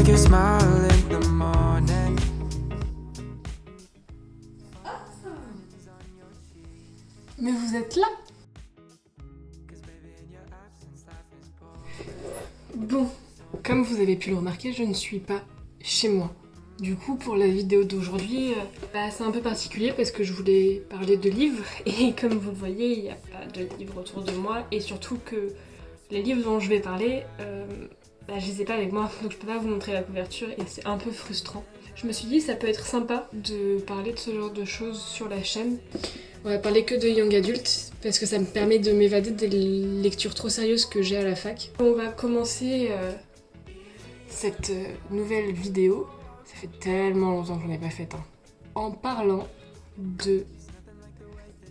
like a smile in the morning. Mais vous êtes là? Bon, comme vous avez pu le remarquer, je ne suis pas chez moi. Du coup, pour la vidéo d'aujourd'hui, c'est un peu particulier parce que je voulais parler de livres et comme vous le voyez, il n'y a pas de livres autour de moi et surtout que les livres dont je vais parler, je les ai pas avec moi, donc je peux pas vous montrer la couverture et c'est un peu frustrant. Je me suis dit ça peut être sympa de parler de ce genre de choses sur la chaîne. On va parler que de young adult parce que ça me permet de m'évader des lectures trop sérieuses que j'ai à la fac. On va commencer cette nouvelle vidéo. Ça fait tellement longtemps que j'en ai pas fait en parlant de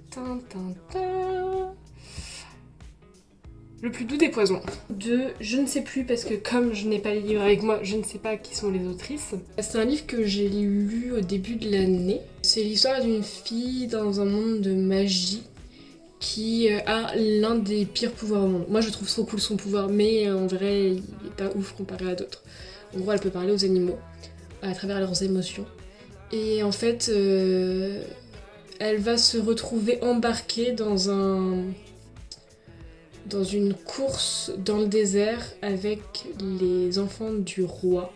Tintin. Le plus doux des poisons. De je ne sais plus parce que comme je n'ai pas les livres avec moi, je ne sais pas qui sont les autrices. C'est un livre que j'ai lu au début de l'année. C'est l'histoire d'une fille dans un monde de magie qui a l'un des pires pouvoirs au monde. Moi je trouve trop cool son pouvoir, mais en vrai il est pas ouf comparé à d'autres. En gros elle peut parler aux animaux à travers leurs émotions. Et en fait elle va se retrouver embarquée dans une course dans le désert avec les enfants du roi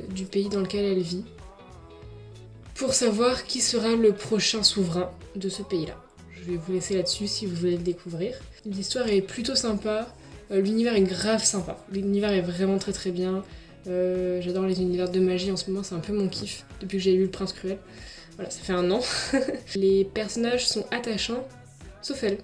du pays dans lequel elle vit pour savoir qui sera le prochain souverain de ce pays-là. Je vais vous laisser là-dessus si vous voulez le découvrir. L'histoire est plutôt sympa, l'univers est grave sympa, l'univers est vraiment très très bien. J'adore les univers de magie en ce moment, c'est un peu mon kiff depuis que j'ai lu Le Prince Cruel. Voilà, ça fait 1 an. Les personnages sont attachants, sauf elle.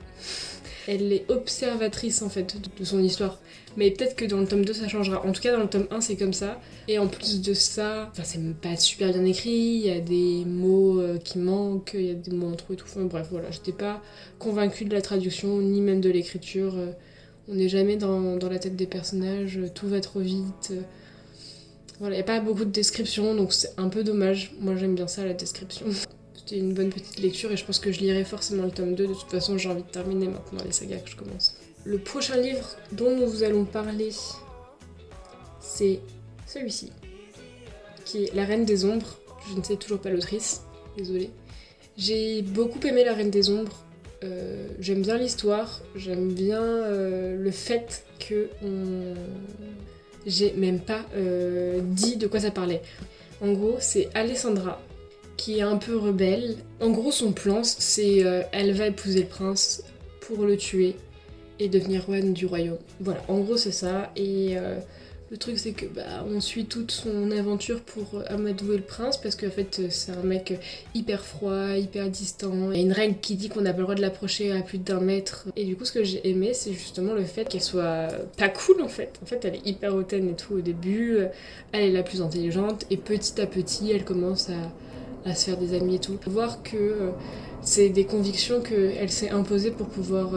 Elle est observatrice en fait de son histoire. Mais peut-être que dans le tome 2 ça changera. En tout cas dans le tome 1 c'est comme ça. Et en plus de ça, c'est pas super bien écrit, il y a des mots qui manquent, il y a des mots en trop et tout. Enfin, bref voilà, j'étais pas convaincue de la traduction ni même de l'écriture. On n'est jamais dans la tête des personnages, tout va trop vite. Voilà, il n'y a pas beaucoup de descriptions donc c'est un peu dommage. Moi j'aime bien ça la description. C'était une bonne petite lecture et je pense que je lirai forcément le tome 2. De toute façon, j'ai envie de terminer maintenant les sagas que je commence. Le prochain livre dont nous allons parler, c'est celui-ci, qui est La Reine des Ombres. Je ne sais toujours pas l'autrice, désolée. J'ai beaucoup aimé La Reine des Ombres. J'aime bien l'histoire, j'aime bien le fait que j'ai même pas dit de quoi ça parlait. En gros, c'est Alessandra qui est un peu rebelle. En gros, son plan, c'est elle va épouser le prince pour le tuer et devenir reine du royaume. Voilà, en gros, c'est ça. Et le truc, c'est que on suit toute son aventure pour amadouer le prince parce qu'en fait, c'est un mec hyper froid, hyper distant. Il y a une règle qui dit qu'on n'a pas le droit de l'approcher à plus d'1 mètre. Et du coup, ce que j'ai aimé, c'est justement le fait qu'elle soit pas cool en fait. En fait, elle est hyper hautaine et tout au début. Elle est la plus intelligente et petit à petit, elle commence à se faire des amis et tout. Voir que c'est des convictions qu'elle s'est imposées pour pouvoir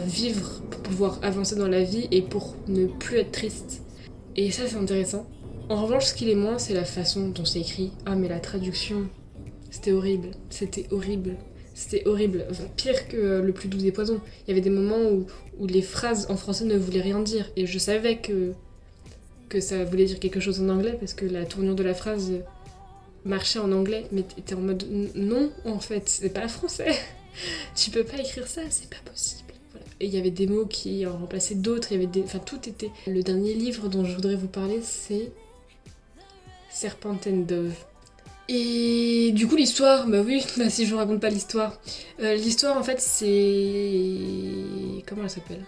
vivre, pour pouvoir avancer dans la vie et pour ne plus être triste. Et ça c'est intéressant. En revanche ce qu'il est moins c'est la façon dont c'est écrit. Ah mais la traduction, c'était horrible. C'était horrible. Enfin, pire que Le Plus Doux des Poisons. Il y avait des moments où les phrases en français ne voulaient rien dire et je savais que ça voulait dire quelque chose en anglais parce que la tournure de la phrase marchait en anglais, mais t'étais en mode non en fait, c'est pas français. Tu peux pas écrire ça, c'est pas possible. Voilà. Et il y avait des mots qui en remplaçaient d'autres, enfin tout était. Le dernier livre dont je voudrais vous parler, c'est Serpentine Dove. Et du coup l'histoire, si je vous raconte pas l'histoire. L'histoire en fait c'est... Comment elle s'appelle?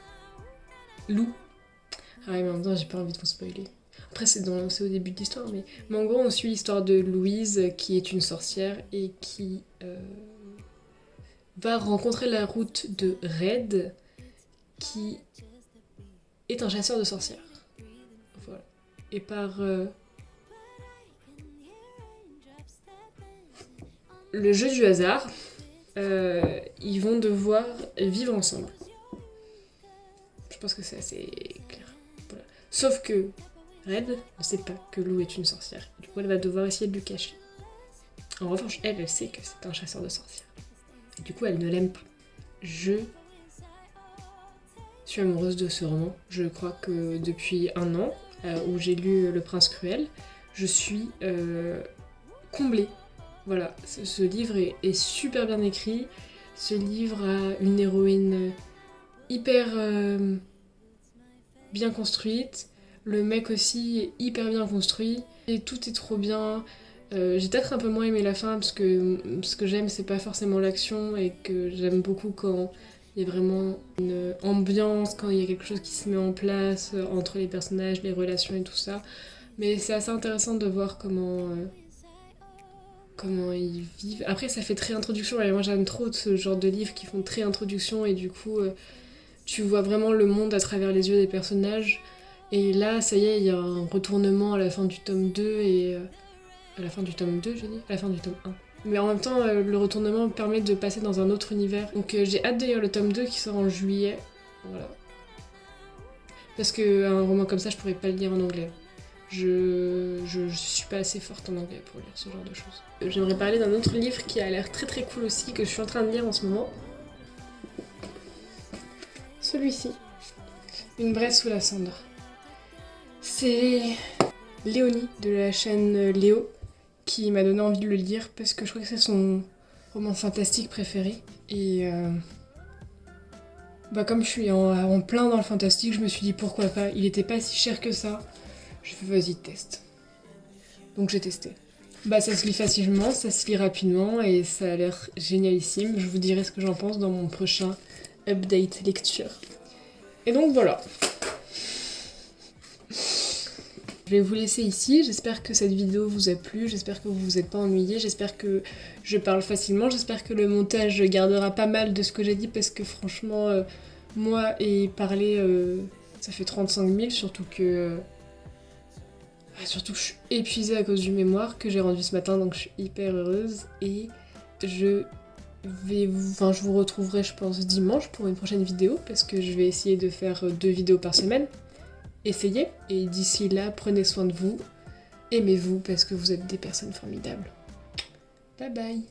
Lou. Ah ouais mais en même temps j'ai pas envie de vous spoiler. Après c'est au début de l'histoire, mais en gros on suit l'histoire de Louise qui est une sorcière et qui va rencontrer la route de Red qui est un chasseur de sorcières. Voilà. Et par le jeu du hasard, ils vont devoir vivre ensemble. Je pense que c'est assez clair. Voilà. Sauf que Red ne sait pas que Lou est une sorcière. Du coup, elle va devoir essayer de lui cacher. En revanche, elle sait que c'est un chasseur de sorcières. Et du coup, elle ne l'aime pas. Je suis amoureuse de ce roman. Je crois que depuis un an, où j'ai lu Le Prince Cruel, je suis comblée. Voilà, ce livre est super bien écrit. Ce livre a une héroïne hyper bien construite. Le mec aussi est hyper bien construit. Et tout est trop bien. J'ai peut-être un peu moins aimé la fin parce que ce que j'aime c'est pas forcément l'action et que j'aime beaucoup quand il y a vraiment une ambiance, quand il y a quelque chose qui se met en place entre les personnages, les relations et tout ça. Mais c'est assez intéressant de voir comment ils vivent. Après ça fait très introduction et moi j'aime trop ce genre de livres qui font très introduction et du coup tu vois vraiment le monde à travers les yeux des personnages. Et là ça y est, il y a un retournement à la fin du tome 2 et... à la fin du tome 2, j'ai dit ? À la fin du tome 1. Mais en même temps, le retournement permet de passer dans un autre univers. Donc j'ai hâte de lire le tome 2 qui sort en juillet. Voilà. Parce qu'un roman comme ça, je pourrais pas le lire en anglais. Je suis pas assez forte en anglais pour lire ce genre de choses. J'aimerais parler d'un autre livre qui a l'air très très cool aussi, que je suis en train de lire en ce moment. Celui-ci. Une braise sous la cendre. C'est Léonie de la chaîne Léo qui m'a donné envie de le lire parce que je crois que c'est son roman fantastique préféré. Et comme je suis en plein dans le fantastique, je me suis dit pourquoi pas. Il était pas si cher que ça. Je fais vas-y, teste. Donc j'ai testé. Ça se lit facilement, ça se lit rapidement et ça a l'air génialissime. Je vous dirai ce que j'en pense dans mon prochain update lecture. Et donc voilà. Je vais vous laisser ici, j'espère que cette vidéo vous a plu, j'espère que vous vous êtes pas ennuyés, j'espère que je parle facilement, j'espère que le montage gardera pas mal de ce que j'ai dit parce que franchement, moi et parler, ça fait 35 000, surtout que je suis épuisée à cause du mémoire que j'ai rendu ce matin, donc je suis hyper heureuse et je vous retrouverai je pense dimanche pour une prochaine vidéo parce que je vais essayer de faire 2 vidéos par semaine. Essayez, et d'ici là, prenez soin de vous, aimez-vous parce que vous êtes des personnes formidables. Bye bye.